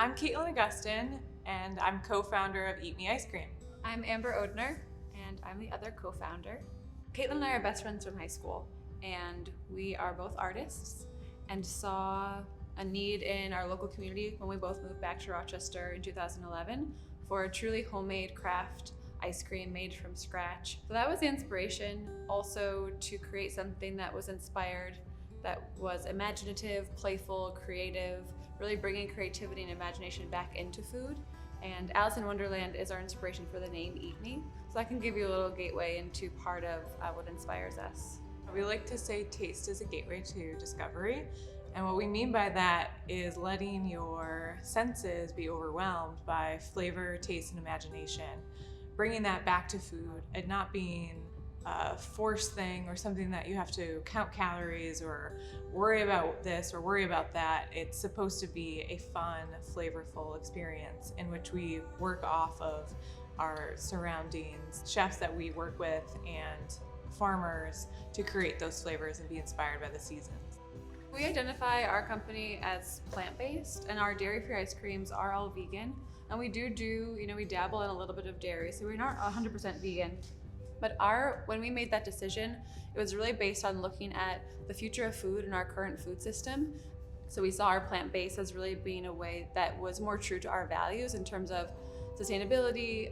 I'm Caitlin Augustin, and I'm co-founder of Eat Me Ice Cream. I'm Amber Odner, and I'm the other co-founder. Caitlin and I are best friends from high school, and we are both artists and saw a need in our local community when we both moved back to Rochester in 2011 for a truly homemade craft ice cream made from scratch. So that was the inspiration, also to create something that was inspired, that was imaginative, playful, creative, really bringing creativity and imagination back into food. And Alice in Wonderland is our inspiration for the name Eat Me. So I can give you a little gateway into part of what inspires us. We like to say taste is a gateway to discovery. And what we mean by that is letting your senses be overwhelmed by flavor, taste, and imagination. Bringing that back to food and not being a forced thing or something that you have to count calories or worry about this or worry about that. It's supposed to be a fun, flavorful experience in which we work off of our surroundings, chefs that we work with, and farmers to create those flavors and be inspired by the seasons. We identify our company as plant-based, and our dairy-free ice creams are all vegan. And we we dabble in a little bit of dairy, so we're not 100% vegan. But when we made that decision, it was really based on looking at the future of food and our current food system. So we saw our plant-based as really being a way that was more true to our values in terms of sustainability,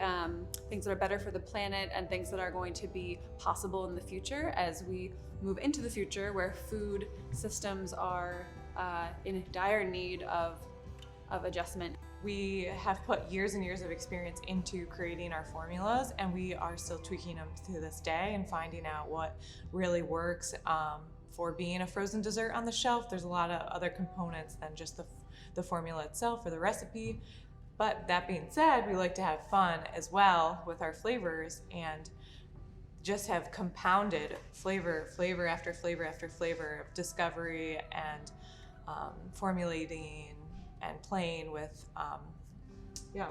things that are better for the planet, and things that are going to be possible in the future as we move into the future where food systems are in dire need of adjustment. We have put years and years of experience into creating our formulas, and we are still tweaking them to this day and finding out what really works. For being a frozen dessert on the shelf, there's a lot of other components than just the formula itself or the recipe. But that being said, we like to have fun as well with our flavors and just have compounded flavor after flavor after flavor of discovery and formulating and playing with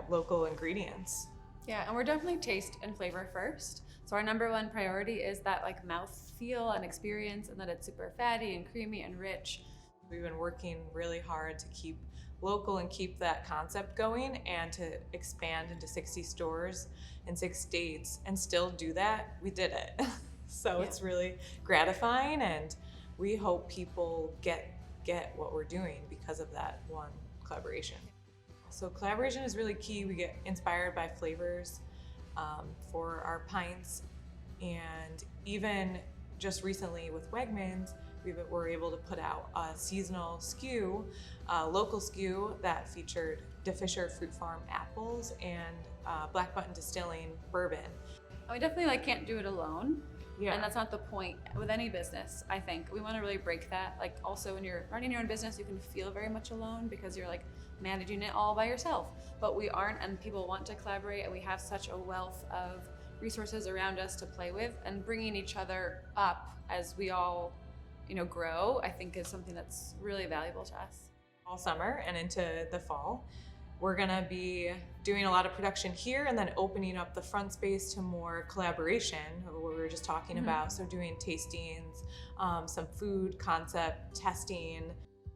local ingredients. Yeah, and we're definitely taste and flavor first. So our number one priority is that mouth feel and experience, and that it's super fatty and creamy and rich. We've been working really hard to keep local and keep that concept going and to expand into 60 stores in 6 states and still do that. We did it. So It's really gratifying, and we hope people get what we're doing because of that one collaboration. So collaboration is really key. We get inspired by flavors for our pints, and even just recently with Wegmans, we were able to put out a seasonal SKU, local SKU that featured DeFisher Fruit Farm apples and Black Button Distilling bourbon. We definitely can't do it alone. Yeah. And that's not the point with any business, I think. We want to really break that. Also when you're running your own business, you can feel very much alone because you're managing it all by yourself. But we aren't, and people want to collaborate, and we have such a wealth of resources around us to play with, and bringing each other up as we all grow, I think is something that's really valuable to us. All summer and into the fall, we're gonna be doing a lot of production here and then opening up the front space to more collaboration, what we were just talking about. So doing tastings, some food concept testing.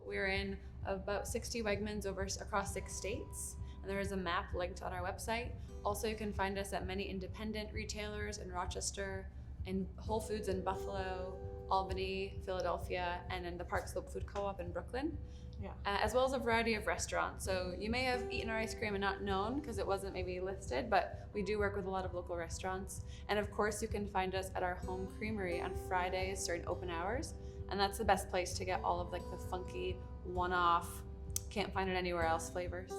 We're in about 60 Wegmans across 6 states, and there is a map linked on our website. Also, you can find us at many independent retailers in Rochester, in Whole Foods in Buffalo, Albany, Philadelphia, and in the Park Slope Food Co-op in Brooklyn. Yeah. As well as a variety of restaurants. So you may have eaten our ice cream and not known because it wasn't maybe listed, but we do work with a lot of local restaurants. And of course, you can find us at our home creamery on Fridays during open hours. And that's the best place to get all of the funky, one-off, can't find it anywhere else flavors.